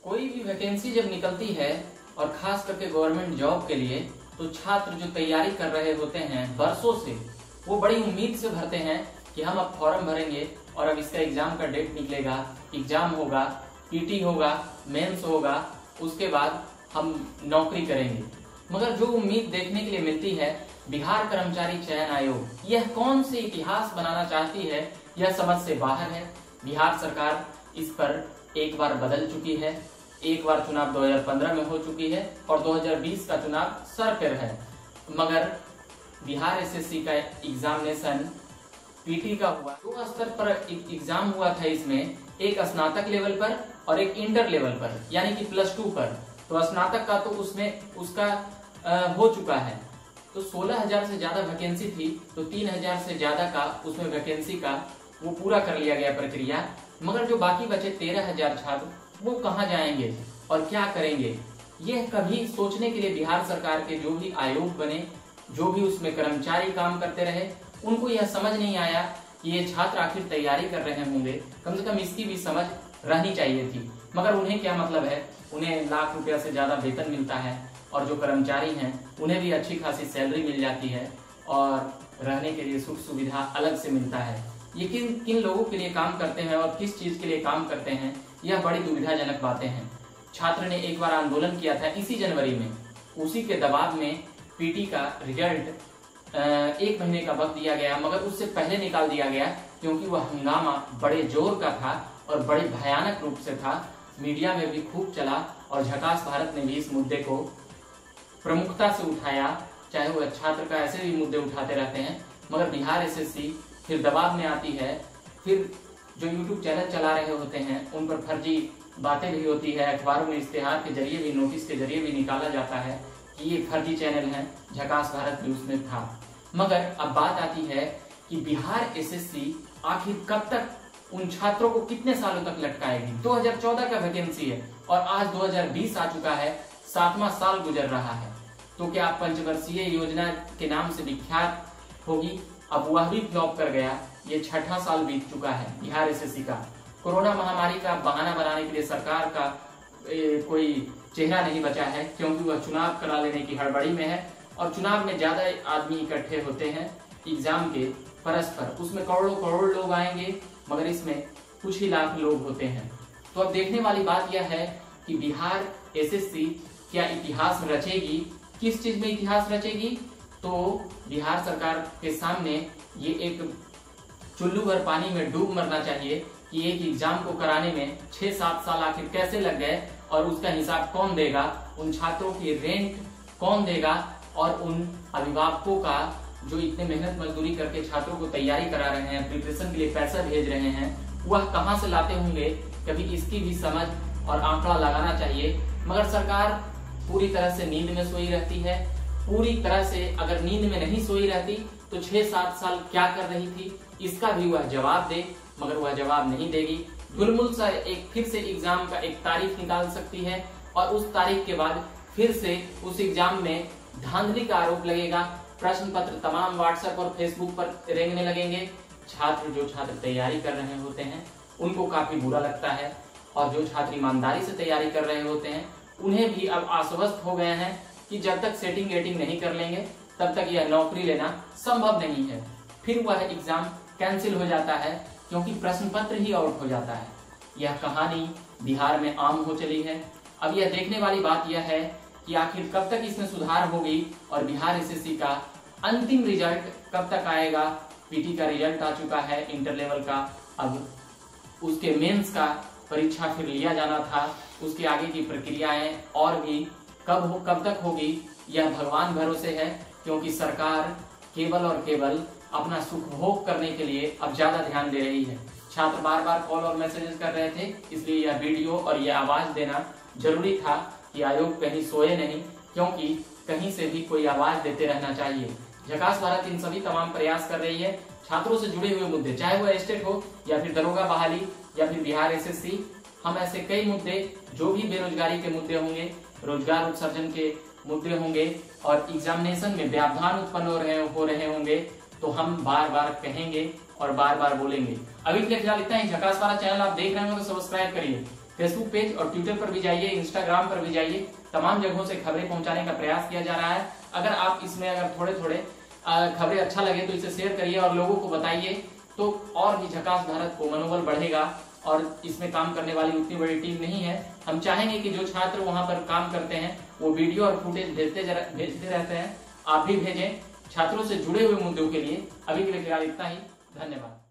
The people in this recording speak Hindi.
कोई भी वैकेंसी जब निकलती है और खास करके गवर्नमेंट जॉब के लिए, तो छात्र जो तैयारी कर रहे होते हैं बरसों से, वो बड़ी उम्मीद से भरते हैं कि हम अब फॉर्म भरेंगे और अब इसका एग्जाम का डेट निकलेगा, एग्जाम होगा, पीटी होगा, मेंस होगा, उसके बाद हम नौकरी करेंगे। मगर जो उम्मीद देखने के लिए मिलती है, बिहार कर्मचारी चयन आयोग यह कौन से इतिहास बनाना चाहती है, यह समझ से बाहर है। बिहार सरकार इस पर एक बार बदल चुकी है, एक बार चुनाव 2015 में हो चुकी है और 2020 का चुनाव सर पर है। मगर बिहार एसएससी का एग्जामिनेशन पीटी का हुआ, दो स्तर पर एग्जाम हुआ था। इसमें एक स्नातक लेवल पर और एक इंटर लेवल पर, यानी कि +2 पर। तो स्नातक का तो उसमें उसका हो चुका है। तो 16,000 से ज्यादा वैकेंसी थी, तो 3,000 से ज्यादा का उसमें वैकेंसी का वो पूरा कर लिया गया प्रक्रिया। मगर जो बाकी बचे 13,000 छात्र, वो कहाँ जाएंगे और क्या करेंगे, यह कभी सोचने के लिए बिहार सरकार के जो भी आयोग बने, जो भी उसमें कर्मचारी काम करते रहे, उनको यह समझ नहीं आया कि ये छात्र आखिर तैयारी कर रहे होंगे। कम से कम इसकी भी समझ रहनी चाहिए थी। मगर उन्हें क्या मतलब है, उन्हें लाख रुपया से ज्यादा वेतन मिलता है और जो कर्मचारी हैं उन्हें भी अच्छी खासी सैलरी मिल जाती है और रहने के लिए सुख सुविधा अलग से मिलता है। ये किन लोगों के लिए काम करते हैं और किस चीज के लिए काम करते हैं, यह बड़ी दुविधाजनक बातें हैं। छात्र ने एक बार आंदोलन किया था इसी जनवरी में, उसी के दबाव में पीटी का रिजल्ट 1 महीने का वक्त दिया गया, मगर उससे पहले निकाल दिया गया क्योंकि वह हंगामा बड़े जोर का था और बड़े भयानक रूप से था। मीडिया में भी खूब चला और झकास भारत ने भी इस मुद्दे को प्रमुखता से उठाया। चाहे वह छात्र का ऐसे भी मुद्दे उठाते रहते हैं, मगर बिहार एसएससी फिर दबाव में आती है। फिर जो यूट्यूब चैनल चला रहे होते हैं उन पर फर्जी बातें भी होती है, अखबारों में इश्तेहार के जरिए भी, नोटिस के जरिए भी निकाला जाता है कि ये फर्जी चैनल है, झकास भारत भी उसमें था। मगर अब बात आती है कि बिहार एसएससी आखिर कब तक उन छात्रों को कितने सालों तक लटकाएगी। 2014 का वैकेंसी है और आज 2020 आ चुका है, 7वां साल गुजर रहा है। तो क्या पंचवर्षीय योजना के नाम से विख्यात होगी? अब वह भी फ्लॉप कर गया। ये 6वां साल बीत चुका है बिहार एसएससी का। कोरोना महामारी का बहाना बनाने के लिए सरकार का कोई चेहरा नहीं बचा है, क्योंकि वह चुनाव करा लेने की हड़बड़ी में है और चुनाव में ज्यादा आदमी इकट्ठे होते हैं एग्जाम के परस्पर, उसमें करोड़ों करोड़ लोग आएंगे, मगर इसमें कुछ ही लाख लोग होते हैं। तो अब देखने वाली बात यह है कि बिहार एसएससी क्या इतिहास रचेगी, किस चीज में इतिहास रचेगी। तो बिहार सरकार के सामने ये एक चुल्लू भर पानी में डूब मरना चाहिए कि एक एग्जाम को कराने में 6-7 साल आखिर कैसे लग गए और उसका हिसाब कौन देगा, उन छात्रों की रेंट कौन देगा और उन अभिभावकों का जो इतने मेहनत मजदूरी करके छात्रों को तैयारी करा रहे हैं, प्रिपरेशन के लिए पैसा भेज रहे हैं, वह कहां से लाते होंगे। कभी इसकी भी समझ और आंकड़ा लगाना चाहिए। मगर सरकार पूरी तरह से नींद में सोई रहती है। पूरी तरह से अगर नींद में नहीं सोई रहती तो 6-7 साल क्या कर रही थी, इसका भी वह जवाब दे, मगर वह जवाब नहीं देगी। गुलमुल सा एक फिर से एग्जाम का एक तारीख निकाल सकती है और उस तारीख के बाद फिर से उस एग्जाम में धांधली का आरोप लगेगा। प्रश्न पत्र तमाम व्हाट्सएप और फेसबुक पर रेंगने लगेंगे। जो छात्र तैयारी कर रहे होते हैं उनको काफी बुरा लगता है और जो छात्र ईमानदारी से तैयारी कर रहे होते हैं उन्हें भी अब आश्वस्त हो गए हैं कि जब तक सेटिंग वेटिंग नहीं कर लेंगे तब तक यह नौकरी लेना संभव नहीं है। फिर वह एग्जाम कैंसिल हो जाता है क्योंकि प्रश्न पत्र ही आउट हो जाता है। यह कहानी बिहार में आम हो चली है। अब यह देखने वाली बात यह है कि आखिर कब तक इसमें सुधार होगी और बिहार एसएससी का अंतिम रिजल्ट कब तक आएगा। पीटी का रिजल्ट आ चुका है इंटर लेवल का, अब उसके मेंस का परीक्षा फिर लिया जाना था, उसके आगे की प्रक्रियाएं और भी कब तक होगी यह भगवान भरोसे है, क्योंकि सरकार केवल और केवल अपना सुख भोग करने के लिए अब ज्यादा ध्यान दे रही है। छात्र बार बार कॉल और मैसेजेस कर रहे थे, इसलिए यह वीडियो और यह आवाज देना जरूरी था कि आयोग कहीं सोए नहीं, क्योंकि कहीं से भी कोई आवाज देते रहना चाहिए। झकास भारत इन सभी तमाम प्रयास कर रही है छात्रों से जुड़े हुए मुद्दे, चाहे वह एस्टेट हो या फिर दरोगा बहाली या फिर बिहार एसएससी, हम ऐसे कई मुद्दे जो भी बेरोजगारी के मुद्दे होंगे, रोजगार उत्सर्जन के मुद्दे होंगे और एग्जामिनेशन में व्यवधान उत्पन्न हो रहे होंगे, तो हम बार बार कहेंगे और बार बार बोलेंगे। अभी के लिए फिलहाल इतना ही। झकास भारत चैनल आप देख रहे हो तो सब्सक्राइब करिए, फेसबुक पेज और ट्विटर पर भी जाइए, इंस्टाग्राम पर भी जाइए, तमाम जगहों से खबरें पहुंचाने का प्रयास किया जा रहा है। अगर आप इसमें अगर थोड़े थोड़े खबरें अच्छा लगे तो इसे शेयर करिए और लोगों को बताइए, तो और भी झकास भारत को मनोबल बढ़ेगा। और इसमें काम करने वाली उतनी बड़ी टीम नहीं है। हम चाहेंगे कि जो छात्र वहां पर काम करते हैं वो वीडियो और फुटेज भेजते रहते हैं, आप भी भेजें छात्रों से जुड़े हुए मुद्दों के लिए। अभी के लिए फिलहाल इतना ही, धन्यवाद।